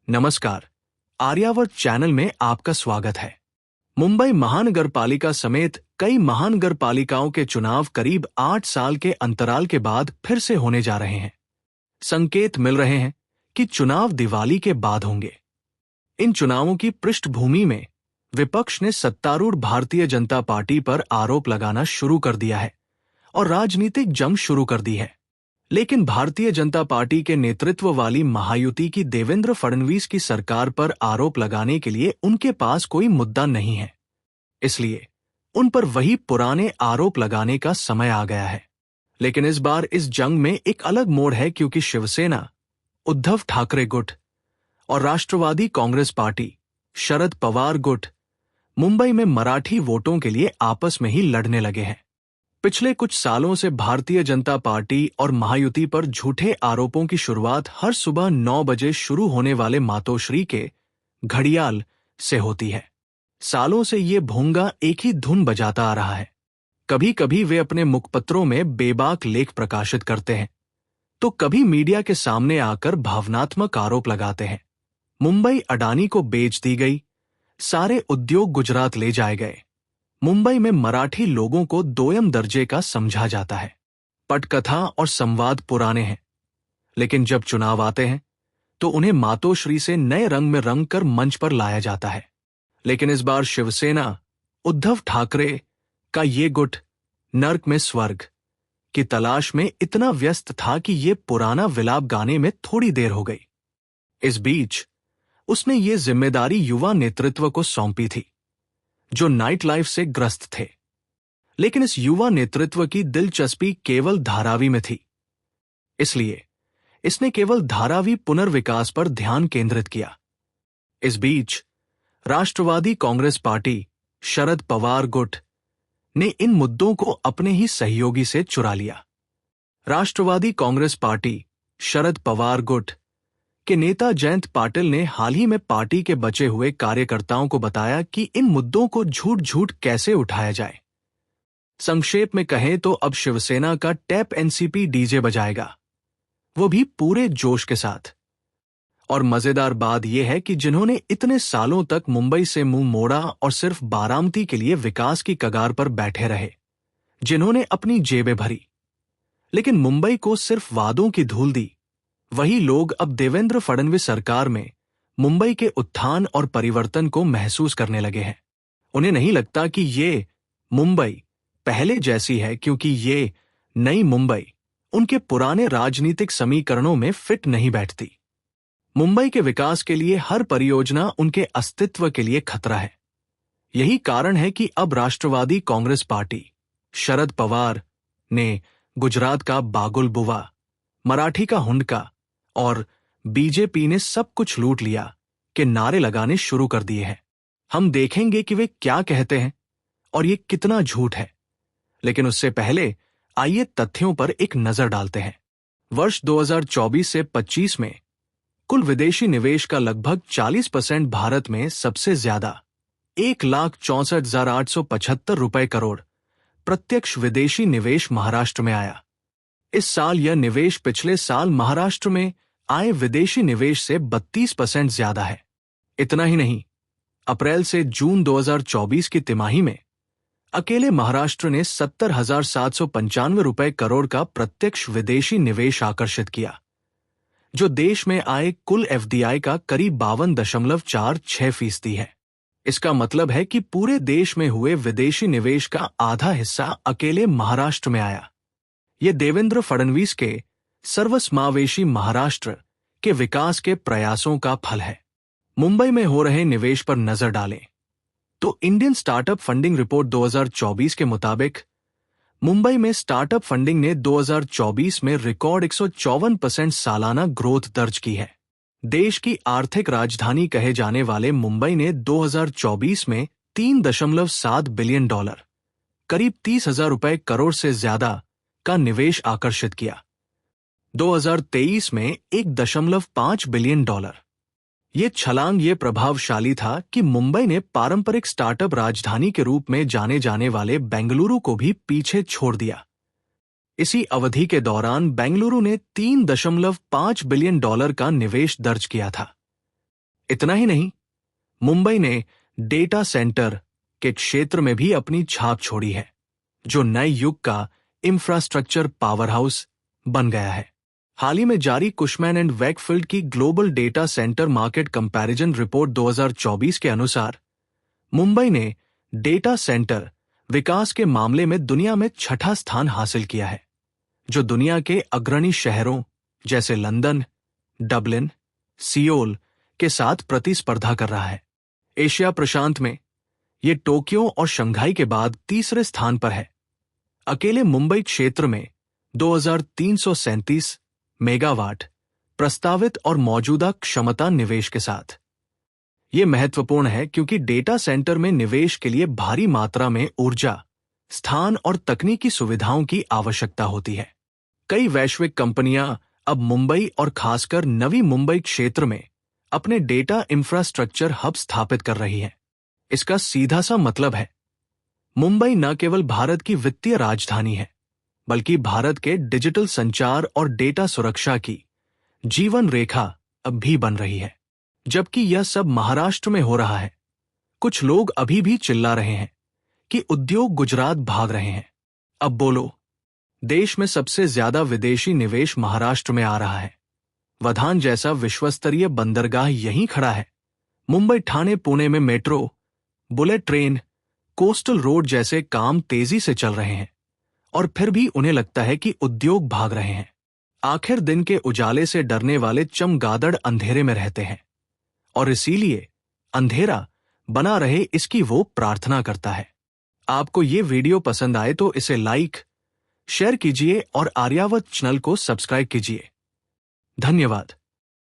नमस्कार। आर्यावर्त चैनल में आपका स्वागत है। मुंबई महानगरपालिका समेत कई महानगरपालिकाओं के चुनाव करीब 8 साल के अंतराल के बाद फिर से होने जा रहे हैं। संकेत मिल रहे हैं कि चुनाव दिवाली के बाद होंगे। इन चुनावों की पृष्ठभूमि में विपक्ष ने सत्तारूढ़ भारतीय जनता पार्टी पर आरोप लगाना शुरू कर दिया है और राजनीतिक जंग शुरू कर दी है। लेकिन भारतीय जनता पार्टी के नेतृत्व वाली महायुति की देवेंद्र फडणवीस की सरकार पर आरोप लगाने के लिए उनके पास कोई मुद्दा नहीं है। इसलिए उन पर वही पुराने आरोप लगाने का समय आ गया है। लेकिन इस बार इस जंग में एक अलग मोड़ है, क्योंकि शिवसेना, उद्धव ठाकरे गुट और राष्ट्रवादी कांग्रेस पार्टी, शरद पवार गुट मुंबई में मराठी वोटों के लिए आपस में ही लड़ने लगे हैं। पिछले कुछ सालों से भारतीय जनता पार्टी और महायुति पर झूठे आरोपों की शुरुआत हर सुबह 9 बजे शुरू होने वाले मातोश्री के घड़ियाल से होती है। सालों से ये भोंगा एक ही धुन बजाता आ रहा है। कभी कभी वे अपने मुखपत्रों में बेबाक लेख प्रकाशित करते हैं, तो कभी मीडिया के सामने आकर भावनात्मक आरोप लगाते हैं। मुंबई अडानी को बेच दी गई, सारे उद्योग गुजरात ले जाए गए, मुंबई में मराठी लोगों को दोयम दर्जे का समझा जाता है। पटकथा और संवाद पुराने हैं, लेकिन जब चुनाव आते हैं तो उन्हें मातोश्री से नए रंग में रंग कर मंच पर लाया जाता है। लेकिन इस बार शिवसेना, उद्धव ठाकरे का ये गुट नर्क में स्वर्ग की तलाश में इतना व्यस्त था कि ये पुराना विलाप गाने में थोड़ी देर हो गई। इस बीच उसने ये जिम्मेदारी युवा नेतृत्व को सौंपी थी, जो नाइट लाइफ से ग्रस्त थे। लेकिन इस युवा नेतृत्व की दिलचस्पी केवल धारावी में थी, इसलिए इसने केवल धारावी पुनर्विकास पर ध्यान केंद्रित किया। इस बीच राष्ट्रवादी कांग्रेस पार्टी, शरद पवार गुट ने इन मुद्दों को अपने ही सहयोगी से चुरा लिया। राष्ट्रवादी कांग्रेस पार्टी, शरद पवार गुट के नेता जयंत पाटिल ने हाल ही में पार्टी के बचे हुए कार्यकर्ताओं को बताया कि इन मुद्दों को झूठ झूठ कैसे उठाया जाए। संक्षेप में कहें तो अब शिवसेना का टैप एनसीपी डीजे बजाएगा, वो भी पूरे जोश के साथ। और मजेदार बात यह है कि जिन्होंने इतने सालों तक मुंबई से मुंह मोड़ा और सिर्फ बारामती के लिए विकास की कगार पर बैठे रहे, जिन्होंने अपनी जेबें भरी लेकिन मुंबई को सिर्फ वादों की धूल दी, वही लोग अब देवेंद्र फडणवीस सरकार में मुंबई के उत्थान और परिवर्तन को महसूस करने लगे हैं। उन्हें नहीं लगता कि ये मुंबई पहले जैसी है, क्योंकि ये नई मुंबई उनके पुराने राजनीतिक समीकरणों में फिट नहीं बैठती। मुंबई के विकास के लिए हर परियोजना उनके अस्तित्व के लिए खतरा है। यही कारण है कि अब राष्ट्रवादी कांग्रेस पार्टी, शरद पवार ने गुजरात का बागुल बुवा, मराठी का हुंडका और बीजेपी ने सब कुछ लूट लिया के नारे लगाने शुरू कर दिए हैं। हम देखेंगे कि वे क्या कहते हैं और ये कितना झूठ है। लेकिन उससे पहले आइए तथ्यों पर एक नजर डालते हैं। वर्ष 2024 से 25 में कुल विदेशी निवेश का लगभग 40% भारत में सबसे ज्यादा 1,64,875 रुपए करोड़ प्रत्यक्ष विदेशी निवेश महाराष्ट्र में आया। इस साल यह निवेश पिछले साल महाराष्ट्र में आए विदेशी निवेश से 32% ज्यादा है। इतना ही नहीं, अप्रैल से जून 2024 की तिमाही में अकेले महाराष्ट्र ने 70,795 रुपए करोड़ का प्रत्यक्ष विदेशी निवेश आकर्षित किया, जो देश में आए कुल एफडीआई का करीब 52.46% है। इसका मतलब है कि पूरे देश में हुए विदेशी निवेश का आधा हिस्सा अकेले महाराष्ट्र में आया। ये देवेंद्र फडणवीस के सर्वसमावेशी महाराष्ट्र के विकास के प्रयासों का फल है। मुंबई में हो रहे निवेश पर नजर डालें तो इंडियन स्टार्टअप फंडिंग रिपोर्ट 2024 के मुताबिक मुंबई में स्टार्टअप फंडिंग ने 2024 में रिकॉर्ड 154% सालाना ग्रोथ दर्ज की है। देश की आर्थिक राजधानी कहे जाने वाले मुंबई ने 2024 में $3.7 बिलियन, करीब 30,000 रुपए करोड़ से ज्यादा का निवेश आकर्षित किया। 2023 में $1.5 बिलियन। ये छलांग ये प्रभावशाली था कि मुंबई ने पारंपरिक स्टार्टअप राजधानी के रूप में जाने जाने वाले बेंगलुरु को भी पीछे छोड़ दिया। इसी अवधि के दौरान बेंगलुरु ने $3.5 बिलियन का निवेश दर्ज किया था। इतना ही नहीं, मुंबई ने डेटा सेंटर के क्षेत्र में भी अपनी छाप छोड़ी है, जो नए युग का इंफ्रास्ट्रक्चर पावर हाउस बन गया है। हाल ही में जारी कुशमैन एंड वेकफील्ड की global data centre market comparison report 2024 के अनुसार मुंबई ने डेटा सेंटर विकास के मामले में दुनिया में छठा स्थान हासिल किया है, जो दुनिया के अग्रणी शहरों जैसे लंदन, डबलिन, सियोल के साथ प्रतिस्पर्धा कर रहा है। एशिया प्रशांत में ये टोक्यो और शंघाई के बाद तीसरे स्थान पर है। अकेले मुंबई क्षेत्र में 2337 मेगावाट प्रस्तावित और मौजूदा क्षमता निवेश के साथ। ये महत्वपूर्ण है क्योंकि डेटा सेंटर में निवेश के लिए भारी मात्रा में ऊर्जा, स्थान और तकनीकी सुविधाओं की आवश्यकता होती है। कई वैश्विक कंपनियां अब मुंबई और खासकर नवी मुंबई क्षेत्र में अपने डेटा इंफ्रास्ट्रक्चर हब स्थापित कर रही हैं। इसका सीधा सा मतलब है, मुंबई न केवल भारत की वित्तीय राजधानी है, बल्कि भारत के डिजिटल संचार और डेटा सुरक्षा की जीवन रेखा अब भी बन रही है। जबकि यह सब महाराष्ट्र में हो रहा है, कुछ लोग अभी भी चिल्ला रहे हैं कि उद्योग गुजरात भाग रहे हैं। अब बोलो, देश में सबसे ज्यादा विदेशी निवेश महाराष्ट्र में आ रहा है। वधान जैसा विश्वस्तरीय बंदरगाह यहीं खड़ा है। मुंबई ठाणे पुणे में metro, bullet train, coastal road जैसे काम तेजी से चल रहे हैं, और फिर भी उन्हें लगता है कि उद्योग भाग रहे हैं। आखिर दिन के उजाले से डरने वाले चमगादड़ अंधेरे में रहते हैं, और इसीलिए अंधेरा बना रहे इसकी वो प्रार्थना करता है। आपको ये वीडियो पसंद आए तो इसे लाइक, शेयर कीजिए और आर्यावत चैनल को सब्सक्राइब कीजिए। धन्यवाद।